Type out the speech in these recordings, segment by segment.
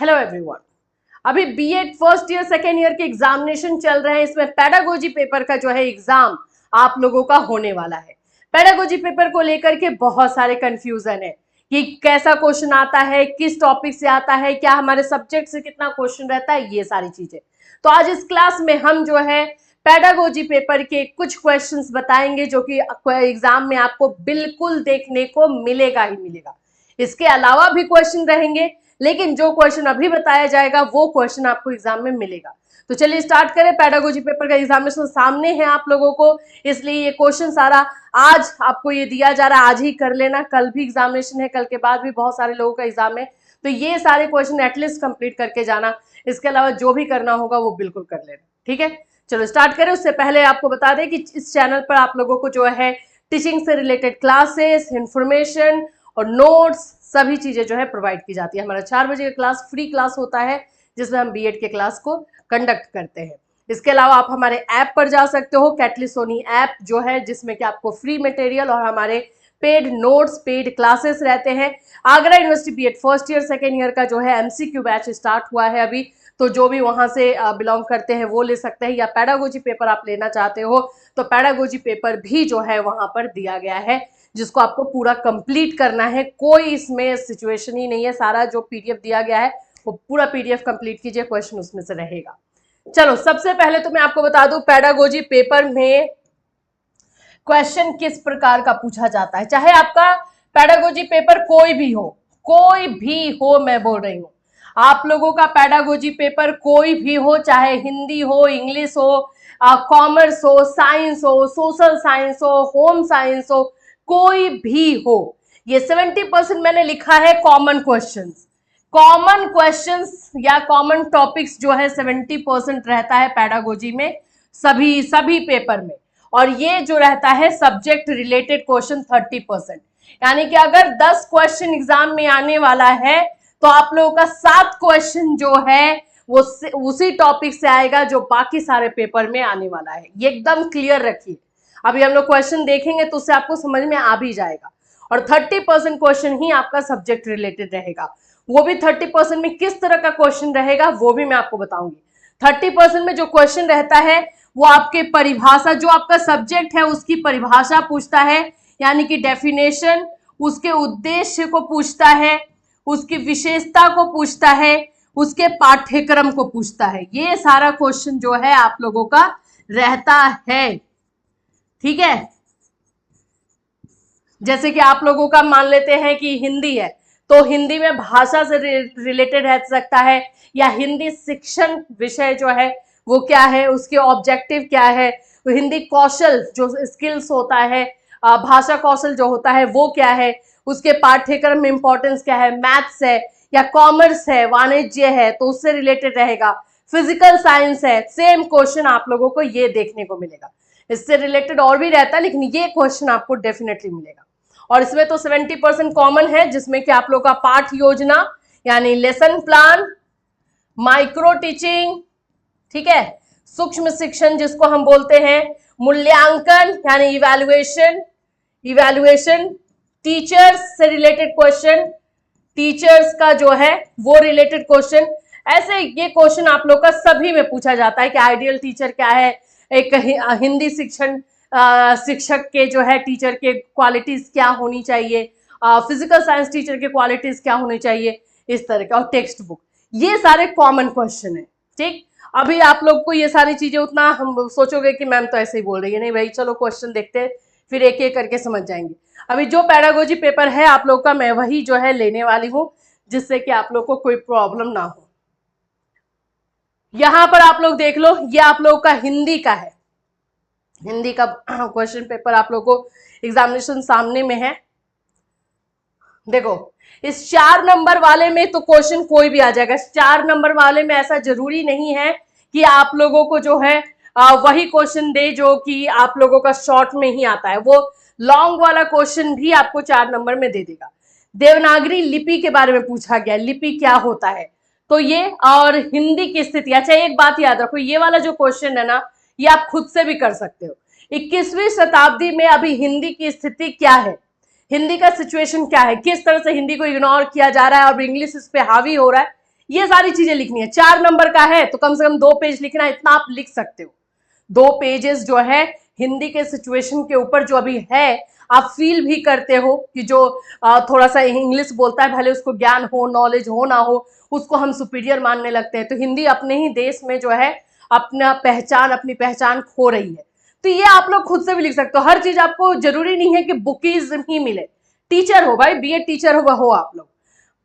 Hello everyone. अभी BEd first year second year के एग्जामिनेशन चल रहे हैं। इसमें पेडागोजी पेपर का जो है एग्जाम आप लोगों का होने वाला है। पेडागोजी पेपर को लेकर के बहुत सारे कंफ्यूजन है कि कैसा क्वेश्चन आता है, किस टॉपिक से आता है, क्या हमारे सब्जेक्ट से कितना क्वेश्चन रहता है, ये सारी चीजें। तो आज इस क्लास में हम जो है पेडागोजी पेपर के कुछ क्वेश्चंस बताएंगे जो कि एग्जाम में आपको बिल्कुल देखने को मिलेगा ही मिलेगा। इसके अलावा भी क्वेश्चन रहेंगे, लेकिन जो क्वेश्चन अभी बताया जाएगा वो क्वेश्चन आपको एग्जाम में मिलेगा। तो चलिए स्टार्ट करें। पेडागोजी पेपर का एग्जामिनेशन सामने है आप लोगों को, इसलिए ये क्वेश्चन सारा आज आपको ये दिया जा रहा है, आज ही कर लेना। कल भी एग्जामिनेशन है, कल के बाद भी बहुत सारे लोगों का एग्जाम है, तो ये सारे क्वेश्चन एटलीस्ट कंप्लीट करके जाना। इसके अलावा जो भी करना होगा वो बिल्कुल कर लेना, ठीक है। चलो स्टार्ट करें। उससे पहले आपको बता दें कि इस चैनल पर आप लोगों को जो है टीचिंग से रिलेटेड क्लासेस, इंफॉर्मेशन और नोट्स सभी चीजें जो है प्रोवाइड की जाती है। हमारा 4 बजे का क्लास फ्री क्लास होता है जिसमें हम बीएड के क्लास को कंडक्ट करते हैं। इसके अलावा आप हमारे ऐप पर जा सकते हो, कैटली सोनी ऐप जो है, जिसमें कि आपको फ्री मटेरियल और हमारे पेड नोट्स, पेड क्लासेस रहते हैं। Agra university BEd first year second year का जो है एमसीक्यू बैच स्टार्ट हुआ है अभी, तो जो भी वहां से बिलोंग करते हैं वो ले सकते हैं। या पेडागोजी पेपर आप लेना चाहते हो तो पेडागोजी पेपर भी जो है वहां पर दिया गया है, जिसको आपको पूरा कंप्लीट करना है। कोई इसमें सिचुएशन ही नहीं है, सारा जो पीडीएफ दिया गया है वो पूरा पीडीएफ कंप्लीट कीजिए, क्वेश्चन उसमें से रहेगा। चलो सबसे पहले तो मैं आपको बता दूं पेडागोजी पेपर में क्वेश्चन किस प्रकार का पूछा जाता है। चाहे आपका पेडागोजी पेपर कोई भी हो, मैं बोल रही हूं आप लोगों का पेडागोजी पेपर कोई भी हो, चाहे हिंदी हो, इंग्लिश हो, कॉमर्स हो, साइंस हो, सोशल साइंस हो, होम साइंस हो, कोई भी हो, ये 70% मैंने लिखा है कॉमन क्वेश्चंस। कॉमन क्वेश्चंस या कॉमन टॉपिक्स जो है 70% रहता है पेडागोजी में, सभी पेपर में। और ये जो रहता है सब्जेक्ट रिलेटेड क्वेश्चन 30%। यानी कि अगर 10 क्वेश्चन एग्जाम में आने वाला है तो आप लोगों का 7 क्वेश्चन जो है वो उसी टॉपिक से आएगा जो बाकी सारे पेपर में आने वाला है। ये एकदम क्लियर रखिए। अभी हम लोग क्वेश्चन देखेंगे तो उससे आपको समझ में आ भी जाएगा। और 30% क्वेश्चन ही आपका सब्जेक्ट रिलेटेड रहेगा। वो भी 30% में किस तरह का क्वेश्चन रहेगा वो भी मैं आपको बताऊंगी। 30% में जो क्वेश्चन रहता है वो आपके परिभाषा, जो आपका सब्जेक्ट है उसकी परिभाषा पूछता है, यानी कि डेफिनेशन, उसके उद्देश्य को पूछता है, उसकी विशेषता को पूछता है, उसके पाठ्यक्रम को पूछता है। ये सारा क्वेश्चन जो है आप लोगों का रहता है, ठीक है। जैसे कि आप लोगों का मान लेते हैं कि हिंदी है तो हिंदी में भाषा से रिलेटेड रह सकता है, या हिंदी शिक्षण विषय जो है वो क्या है, उसके ऑब्जेक्टिव क्या है, तो हिंदी कौशल जो स्किल्स होता है, भाषा कौशल जो होता है वो क्या है, उसके पाठ्यक्रम में इंपॉर्टेंस क्या है, मैथ्स है या कॉमर्स है, वाणिज्य है तो उससे रिलेटेड रहेगा, फिजिकल साइंस है, सेम क्वेश्चन आप लोगों को ये देखने को मिलेगा। इससे रिलेटेड और भी रहता है, लेकिन ये क्वेश्चन आपको डेफिनेटली मिलेगा। और इसमें तो 70% कॉमन है, जिसमें कि आप लोग का पाठ योजना यानी लेसन प्लान, माइक्रो टीचिंग, ठीक है, सूक्ष्म शिक्षण जिसको हम बोलते हैं, मूल्यांकन यानी इवैल्यूएशन, टीचर्स से रिलेटेड क्वेश्चन, टीचर्स का जो है वो रिलेटेड क्वेश्चन। ऐसे ये क्वेश्चन आप लोग का सभी में पूछा जाता है कि आइडियल टीचर क्या है, एक हिंदी शिक्षक के जो है टीचर के क्वालिटीज क्या होनी चाहिए, फिजिकल साइंस टीचर के क्वालिटीज क्या होनी चाहिए, इस तरह का। और टेक्स्ट बुक, ये सारे कॉमन क्वेश्चन है, ठीक। अभी आप लोग को ये सारी चीजें उतना हम सोचोगे कि मैम तो ऐसे ही बोल रही है, नहीं भाई, चलो क्वेश्चन देखते हैं फिर एक एक करके समझ जाएंगे। अभी जो पेडागोजी पेपर है आप लोग का, मैं वही जो है लेने वाली हूं, जिससे कि आप लोग को कोई प्रॉब्लम ना हो। यहां पर आप लोग देख लो, ये आप लोग का हिंदी का है, हिंदी का क्वेश्चन पेपर आप लोग को एग्जामिनेशन सामने में है। देखो इस 4 नंबर वाले में तो क्वेश्चन कोई भी आ जाएगा। 4 नंबर वाले में ऐसा जरूरी नहीं है कि आप लोगों को जो है वही क्वेश्चन दे जो कि आप लोगों का शॉर्ट में ही आता है, वो लॉन्ग वाला क्वेश्चन भी आपको 4 नंबर में दे देगा। देवनागरी लिपि के बारे में पूछा गया, लिपि क्या होता है, तो ये, और हिंदी की स्थिति। अच्छा एक बात याद रखो, ये वाला जो क्वेश्चन है ना, ये आप खुद से भी कर सकते हो। 21वीं शताब्दी में अभी हिंदी की स्थिति क्या है, हिंदी का सिचुएशन क्या है, किस तरह से हिंदी को इग्नोर किया जा रहा है और इंग्लिश इस पे हावी हो रहा है, ये सारी चीजें लिखनी है। 4 नंबर का है तो कम से कम 2 पेज लिखना, इतना आप लिख सकते हो। 2 पेजेस जो है हिंदी के सिचुएशन के ऊपर जो अभी है, आप फील भी करते हो कि जो थोड़ा सा इंग्लिश बोलता है, भले उसको ज्ञान हो, नॉलेज हो ना हो, उसको हम सुपीरियर मानने लगते हैं। तो हिंदी अपने ही देश में जो है अपनी पहचान खो रही है। तो ये आप लोग खुद से भी लिख सकते हो। हर चीज आपको जरूरी नहीं है कि बुकीज ही मिले, टीचर हो भाई, बीएड टीचर हो आप लोग।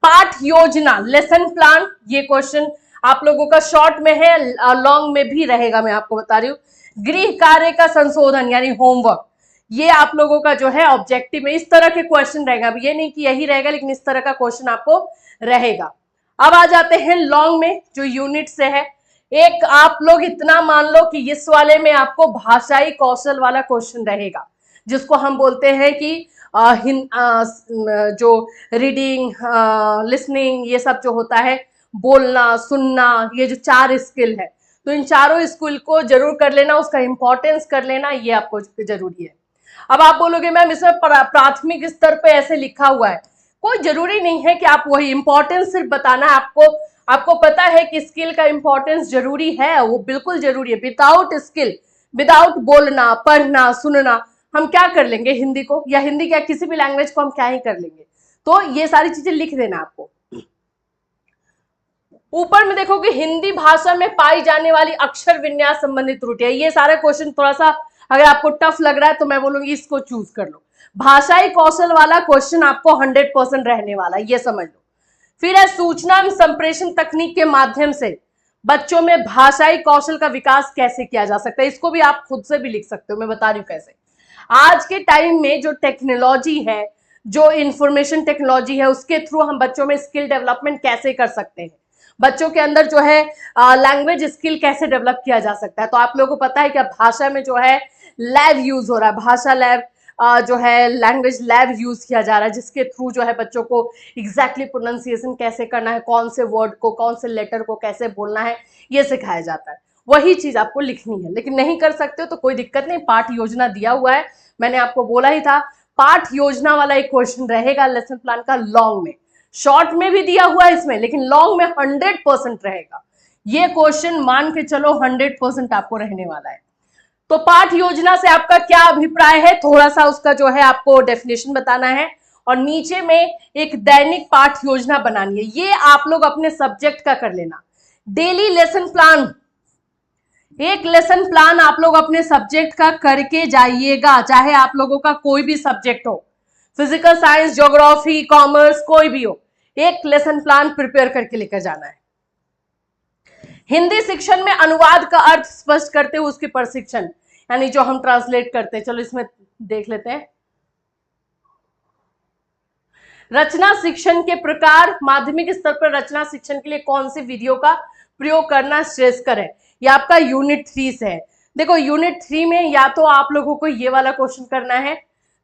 पाठ योजना, लेसन प्लान, ये क्वेश्चन आप लोगों का शॉर्ट में है, लॉन्ग में भी रहेगा, मैं आपको बता रही हूँ। गृह कार्य का संशोधन यानी होमवर्क, ये आप लोगों का जो है ऑब्जेक्टिव में इस तरह के क्वेश्चन रहेगा। अब ये नहीं कि यही रहेगा, लेकिन इस तरह का क्वेश्चन आपको रहेगा। अब आ जाते हैं लॉन्ग में, जो यूनिट से है। एक आप लोग इतना मान लो कि इस वाले में आपको भाषाई कौशल वाला क्वेश्चन रहेगा, जिसको हम बोलते हैं कि जो रीडिंग, लिसनिंग, ये सब जो होता है, बोलना, सुनना, ये जो 4 स्किल है, तो इन चारों स्किल को जरूर कर लेना, उसका इंपॉर्टेंस कर लेना, ये आपको जरूरी है। अब आप बोलोगे मैम इसमें प्राथमिक स्तर पे ऐसे लिखा हुआ है, कोई जरूरी नहीं है कि आप वही इंपॉर्टेंस सिर्फ बताना है। आपको पता है कि स्किल का इंपॉर्टेंस जरूरी है, वो बिल्कुल जरूरी है। विदाउट स्किल, विदाउट बोलना, पढ़ना, सुनना, हम क्या कर लेंगे हिंदी को, या हिंदी क्या किसी भी लैंग्वेज को हम क्या ही कर लेंगे। तो ये सारी चीजें लिख देना आपको। ऊपर में देखोगे हिंदी भाषा में पाई जाने वाली अक्षर विन्यास संबंधित त्रुटियां, ये सारे क्वेश्चन थोड़ा सा अगर आपको टफ लग रहा है तो मैं बोलूंगी इसको चूज कर लो। भाषाई कौशल वाला क्वेश्चन आपको 100% रहने वाला है, ये समझ लो। फिर है सूचना एवं संप्रेषण तकनीक के माध्यम से बच्चों में भाषाई कौशल का विकास कैसे किया जा सकता है, इसको भी आप खुद से भी लिख सकते हो, मैं बता रही हूँ कैसे। आज के टाइम में जो टेक्नोलॉजी है, जो इंफॉर्मेशन टेक्नोलॉजी है, उसके थ्रू हम बच्चों में स्किल डेवलपमेंट कैसे कर सकते हैं, बच्चों के अंदर जो है लैंग्वेज स्किल कैसे डेवलप किया जा सकता है। तो आप लोगों को पता है कि भाषा में जो है लैब यूज हो रहा है, भाषा लैब जो है लैंग्वेज लैब यूज किया जा रहा है, जिसके थ्रू जो है बच्चों को एग्जैक्टली प्रोनाउंसिएशन कैसे करना है, कौन से वर्ड को, कौन से लेटर को कैसे बोलना है, ये सिखाया जाता है। वही चीज आपको लिखनी है, लेकिन नहीं कर सकते हो तो कोई दिक्कत नहीं, पाठ योजना दिया हुआ है, मैंने आपको बोला ही था। पाठ योजना वाला एक क्वेश्चन रहेगा लेसन प्लान का लॉन्ग में, शॉर्ट में भी दिया हुआ है इसमें, लेकिन लॉन्ग में 100% रहेगा। ये क्वेश्चन मान के चलो 100% आपको रहने वाला है। तो पाठ योजना से आपका क्या अभिप्राय है, थोड़ा सा उसका जो है आपको डेफिनेशन बताना है, और नीचे में एक दैनिक पाठ योजना बनानी है। ये आप लोग अपने सब्जेक्ट का कर लेना। डेली लेसन प्लान, एक लेसन प्लान आप लोग अपने सब्जेक्ट का करके जाइएगा, चाहे आप लोगों का कोई भी सब्जेक्ट हो, फिजिकल साइंस, ज्योग्राफी, कॉमर्स, कोई भी हो, एक लेसन प्लान प्रिपेयर करके लेकर जाना है। हिंदी शिक्षण में अनुवाद का अर्थ स्पष्ट करते हुए उसके प्रशिक्षण, यानी जो हम ट्रांसलेट करते हैं, चलो इसमें देख लेते हैं। रचना शिक्षण के प्रकार, माध्यमिक स्तर पर रचना शिक्षण के लिए कौन सी विधियों का प्रयोग करना श्रेयस्कर है, ये आपका यूनिट 3 से है। देखो यूनिट 3 में या तो आप लोगों को ये वाला क्वेश्चन करना है,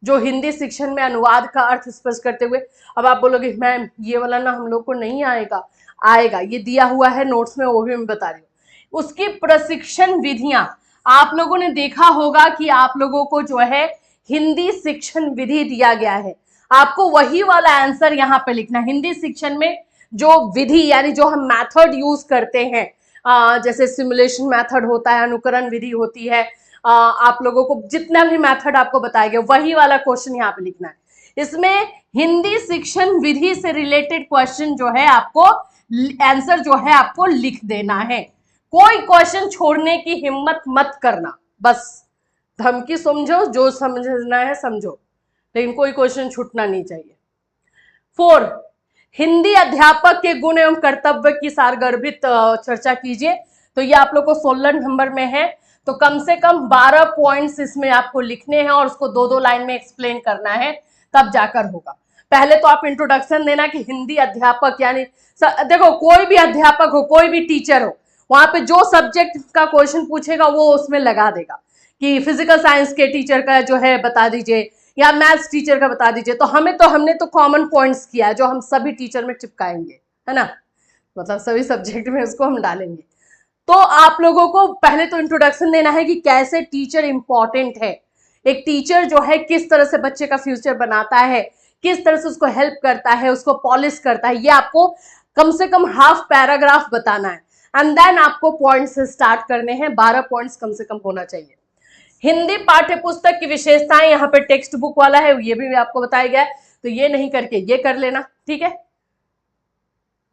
जो हिंदी शिक्षण में अनुवाद का अर्थ स्पष्ट करते हुए। अब आप बोलोगे मैम ये वाला ना हम लोग को नहीं आएगा, आएगा, ये दिया हुआ है नोट्स में, वो भी मैं बता रही हूँ। उसकी प्रशिक्षण विधियां आप लोगों ने देखा होगा कि आप लोगों को जो है हिंदी शिक्षण विधि दिया गया है, आपको वही वाला आंसर यहाँ पे लिखना। हिंदी शिक्षण में जो विधि यानी जो हम मेथड यूज करते हैं, जैसे सिमुलेशन मेथड होता है, अनुकरण विधि होती है, आप लोगों को जितना भी मेथड आपको बताया गया वही वाला क्वेश्चन यहाँ पे लिखना है। इसमें हिंदी शिक्षण विधि से रिलेटेड क्वेश्चन जो है आपको आंसर जो है आपको लिख देना है। कोई क्वेश्चन छोड़ने की हिम्मत मत करना, बस धमकी समझो, जो समझना है समझो, लेकिन कोई क्वेश्चन छूटना नहीं चाहिए। 4, हिंदी अध्यापक के गुण एवं कर्तव्य की सारगर्भित चर्चा कीजिए। तो ये आप लोग को 16 नंबर में है, तो कम से कम 12 पॉइंट्स इसमें आपको लिखने हैं और उसको 2-2 लाइन में एक्सप्लेन करना है, तब जाकर होगा। पहले तो आप इंट्रोडक्शन देना कि हिंदी अध्यापक यानी देखो कोई भी अध्यापक हो, कोई भी टीचर हो, वहां पे जो सब्जेक्ट का क्वेश्चन पूछेगा वो उसमें लगा देगा कि फिजिकल साइंस के टीचर का जो है बता दीजिए या मैथ्स टीचर का बता दीजिए। तो हमने तो कॉमन पॉइंट्स किया है जो हम सभी टीचर में चिपकाएंगे, है ना, मतलब सभी सब्जेक्ट में उसको हम डालेंगे। तो आप लोगों को पहले तो इंट्रोडक्शन देना है कि कैसे टीचर इंपॉर्टेंट है, एक टीचर जो है किस तरह से बच्चे का फ्यूचर बनाता है, किस तरह से उसको हेल्प करता है, उसको पॉलिश करता है, ये आपको कम से कम हाफ पैराग्राफ बताना है एंड देन आपको पॉइंट्स से स्टार्ट करने हैं। 12 पॉइंट्स कम से कम होना चाहिए। हिंदी पाठ्य पुस्तक की विशेषताएं, यहाँ पे टेक्स्ट बुक वाला है, ये भी आपको बताया गया है, तो ये नहीं करके ये कर लेना, ठीक है।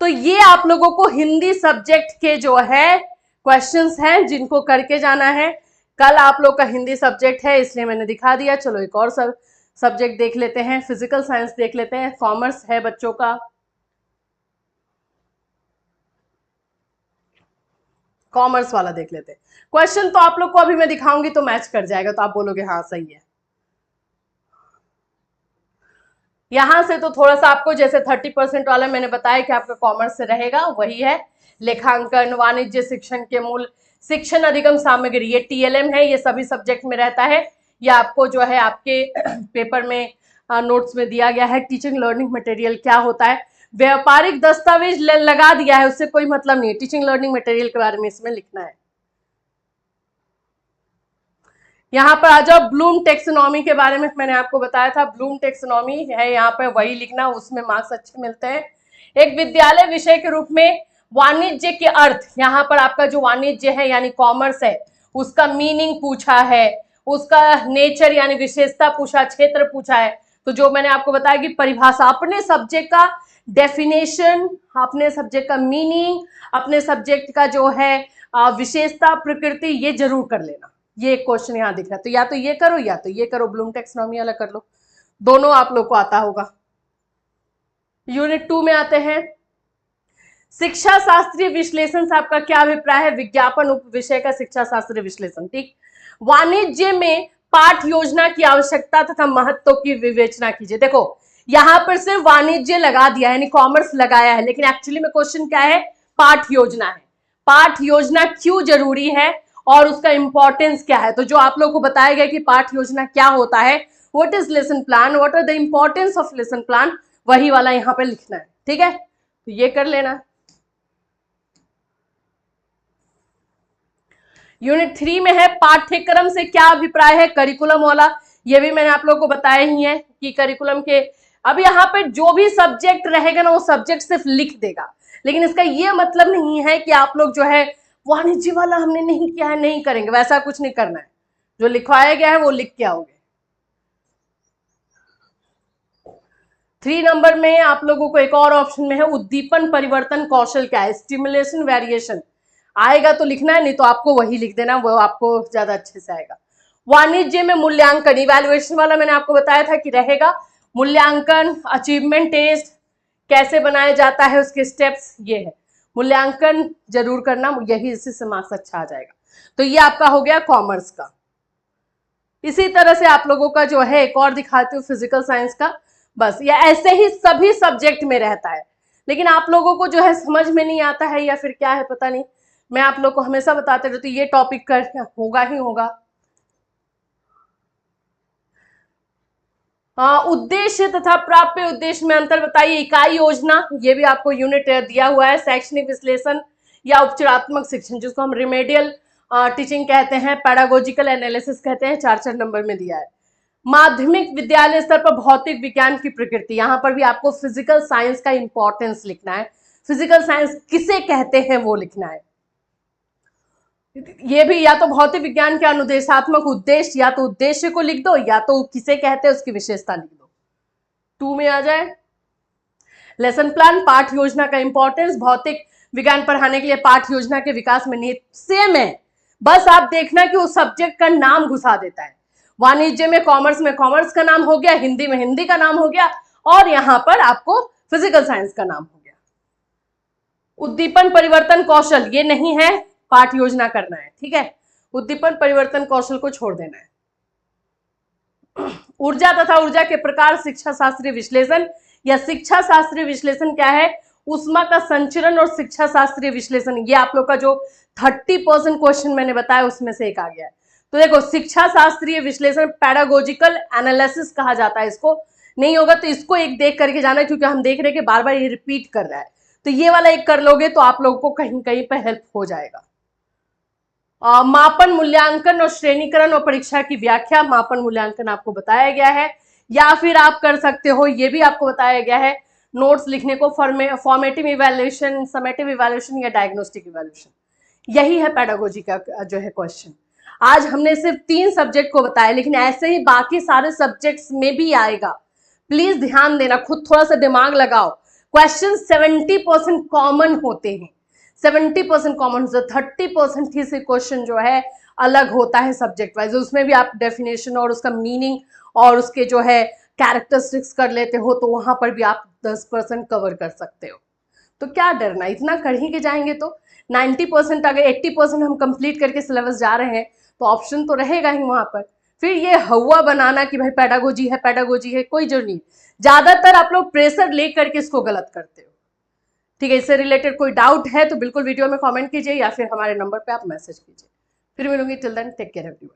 तो ये आप लोगों को हिंदी सब्जेक्ट के जो है क्वेश्चंस हैं जिनको करके जाना है। कल आप लोग का हिंदी सब्जेक्ट है इसलिए मैंने दिखा दिया। चलो एक और सब्जेक्ट देख लेते हैं, फिजिकल साइंस देख लेते हैं, कॉमर्स है बच्चों का। कॉमर्स वाला देख लेते हैं। क्वेश्चन तो आप लोग को अभी मैं दिखाऊंगी तो मैच कर जाएगा, तो आप बोलोगे हाँ सही है। यहां से तो थोड़ा सा आपको जैसे 30% वाला मैंने बताया कि आपका कॉमर्स से रहेगा, वही है लेखांकन, वाणिज्य शिक्षण के मूल, शिक्षण अधिगम सामग्री, ये TLM है, ये सभी सब्जेक्ट में रहता है। ये आपको जो है आपके पेपर में नोट्स में दिया गया है। टीचिंग लर्निंग मटेरियल क्या होता है, व्यापारिक दस्तावेज लगा दिया है, उससे कोई मतलब नहीं है। टीचिंग लर्निंग मटेरियल के बारे में इसमें लिखना है। यहाँ पर आ जाओ, ब्लूम टेक्सोनॉमी के बारे में मैंने आपको बताया था, ब्लूम टेक्सोनॉमी है, यहाँ पे वही लिखना, उसमें मार्क्स अच्छे मिलते हैं। एक विद्यालय विषय के रूप में वाणिज्य के अर्थ, यहाँ पर आपका जो वाणिज्य है यानी कॉमर्स है, उसका मीनिंग पूछा है, उसका नेचर यानी विशेषता पूछा, क्षेत्र पूछा है। तो जो मैंने आपको बताया कि परिभाषा, अपने सब्जेक्ट का डेफिनेशन, अपने सब्जेक्ट का मीनिंग, अपने सब्जेक्ट का जो है विशेषता, प्रकृति, ये जरूर कर लेना। ये एक क्वेश्चन यहाँ दिख रहा है, तो या तो ये करो या तो ये करो, ब्लूम टेक्सोनॉमी वाला कर लो, दोनों आप लोग को आता होगा। यूनिट 2 में आते हैं, शिक्षा शास्त्रीय विश्लेषण से आपका क्या अभिप्राय है, विज्ञापन उप विषय का शिक्षा शास्त्रीय विश्लेषण, ठीक। वाणिज्य में पाठ योजना की आवश्यकता तथा महत्व की विवेचना कीजिए। देखो यहां पर सिर्फ वाणिज्य लगा दिया है यानी कॉमर्स लगाया है, लेकिन एक्चुअली में क्वेश्चन क्या है, पाठ योजना है। पाठ योजना क्यों जरूरी है और उसका इंपॉर्टेंस क्या है। तो जो आप लोग को बताया गया कि पाठ योजना क्या होता है, what is lesson plan, what are the importance of lesson plan, वही वाला यहाँ पे लिखना है, ठीक है। तो ये कर लेना। यूनिट 3 में है, पाठ्यक्रम से क्या अभिप्राय है, करिकुलम वाला, ये भी मैंने आप लोग को बताया ही है कि करिकुलम के, अब यहाँ पे जो भी सब्जेक्ट रहेगा ना वो सब्जेक्ट सिर्फ लिख देगा, लेकिन इसका ये मतलब नहीं है कि आप लोग जो है वाणिज्य वाला हमने नहीं किया है नहीं करेंगे, वैसा कुछ नहीं करना है। जो लिखवाया गया है वो लिख के आओगे। 3 नंबर में आप लोगों को एक और ऑप्शन में है, उद्दीपन परिवर्तन कौशल क्या है, स्टिमुलेशन वेरिएशन, आएगा तो लिखना है, नहीं तो आपको वही लिख देना, वो आपको ज्यादा अच्छे से आएगा। वाणिज्य में मूल्यांकन, इवैल्यूएशन वाला मैंने आपको बताया था कि रहेगा, मूल्यांकन, अचीवमेंट टेस्ट कैसे बनाया जाता है, उसके स्टेप्स, ये है मूल्यांकन जरूर करना, यही इसी से मार्क्स अच्छा आ जाएगा। तो ये आपका हो गया कॉमर्स का। इसी तरह से आप लोगों का जो है एक और दिखाती हूँ फिजिकल साइंस का, बस ये ऐसे ही सभी सब्जेक्ट में रहता है, लेकिन आप लोगों को जो है समझ में नहीं आता है या फिर क्या है पता नहीं। मैं आप लोग को हमेशा बताते रहती हूँ ये टॉपिक कर होगा ही होगा। उद्देश्य तथा प्राप्य उद्देश्य में अंतर बताइए। इकाई योजना, ये भी आपको यूनिट दिया हुआ है। शैक्षणिक विश्लेषण या उपचारात्मक शिक्षण, जिसको हम रिमेडियल टीचिंग कहते हैं, पैडागोजिकल एनालिसिस कहते हैं, 4 नंबर में दिया है। माध्यमिक विद्यालय स्तर पर भौतिक विज्ञान की प्रकृति, यहाँ पर भी आपको फिजिकल साइंस का इंपॉर्टेंस लिखना है, फिजिकल साइंस किसे कहते हैं वो लिखना है। ये भी या तो भौतिक विज्ञान के अनुदेशात्मक उद्देश्य, या तो उद्देश्य को लिख दो या तो किसे कहते हैं उसकी विशेषता लिख दो। 2 में आ जाए लेसन प्लान, पाठ योजना का इंपॉर्टेंस, भौतिक विज्ञान पढ़ाने के लिए पाठ योजना के विकास में सेम है, बस आप देखना कि उस सब्जेक्ट का नाम घुसा देता है। वाणिज्य में कॉमर्स का नाम हो गया, हिंदी में हिंदी का नाम हो गया, और यहां पर आपको फिजिकल साइंस का नाम हो गया। उद्दीपन परिवर्तन कौशल ये नहीं है, पाठ योजना करना है, ठीक है। उद्दीपन परिवर्तन कौशल को छोड़ देना है। ऊर्जा तथा ऊर्जा के प्रकार, शिक्षा शास्त्रीय विश्लेषण, या शिक्षा शास्त्रीय विश्लेषण क्या है, ऊष्मा का संचरण और शिक्षा शास्त्रीय विश्लेषण, ये आप लोग का जो 30% क्वेश्चन मैंने बताया उसमें से एक आ गया है। तो देखो शिक्षा शास्त्रीय विश्लेषण पैडागोजिकल एनालिसिस कहा जाता है, इसको नहीं होगा तो इसको एक देख करके जाना, क्योंकि हम देख रहे हैं कि बार बार ये रिपीट कर रहा है, तो ये वाला एक कर लोगे तो आप लोगों को कहीं कहीं पर हेल्प हो जाएगा। मापन मूल्यांकन और श्रेणीकरण और परीक्षा की व्याख्या, मापन मूल्यांकन आपको बताया गया है, या फिर आप कर सकते हो, ये भी आपको बताया गया है, नोट्स लिखने को, फॉर्मेटिव इवैल्यूएशन, समेटिव इवैल्यूएशन या डायग्नोस्टिक इवैल्यूएशन। यही है पेडागोजी का जो है क्वेश्चन। आज हमने सिर्फ 3 सब्जेक्ट को बताया, लेकिन ऐसे ही बाकी सारे सब्जेक्ट्स में भी आएगा। प्लीज ध्यान देना, खुद थोड़ा सा दिमाग लगाओ। क्वेश्चन 70% कॉमन होते हैं, 70% कॉमन होता है, 30% ही से क्वेश्चन जो है अलग होता है सब्जेक्ट वाइज। उसमें भी आप डेफिनेशन और उसका मीनिंग और उसके जो है कैरेक्टरिस्टिक्स कर लेते हो, तो वहां पर भी आप 10% कवर कर सकते हो। तो क्या डरना, इतना कर ही के जाएंगे तो 90%, अगर 80% हम कंप्लीट करके सिलेबस जा रहे हैं तो ऑप्शन तो रहेगा ही वहां पर। फिर ये हवा बनाना कि भाई पेडागोजी है, पेडागोजी है, कोई जरूरत नहीं। ज्यादातर आप लोग प्रेशर लेकर के इसको गलत करते हो। ठीक है, इससे रिलेटेड कोई डाउट है तो बिल्कुल वीडियो में कमेंट कीजिए या फिर हमारे नंबर पे आप मैसेज कीजिए। फिर मिलूंगी, till then take care everyone.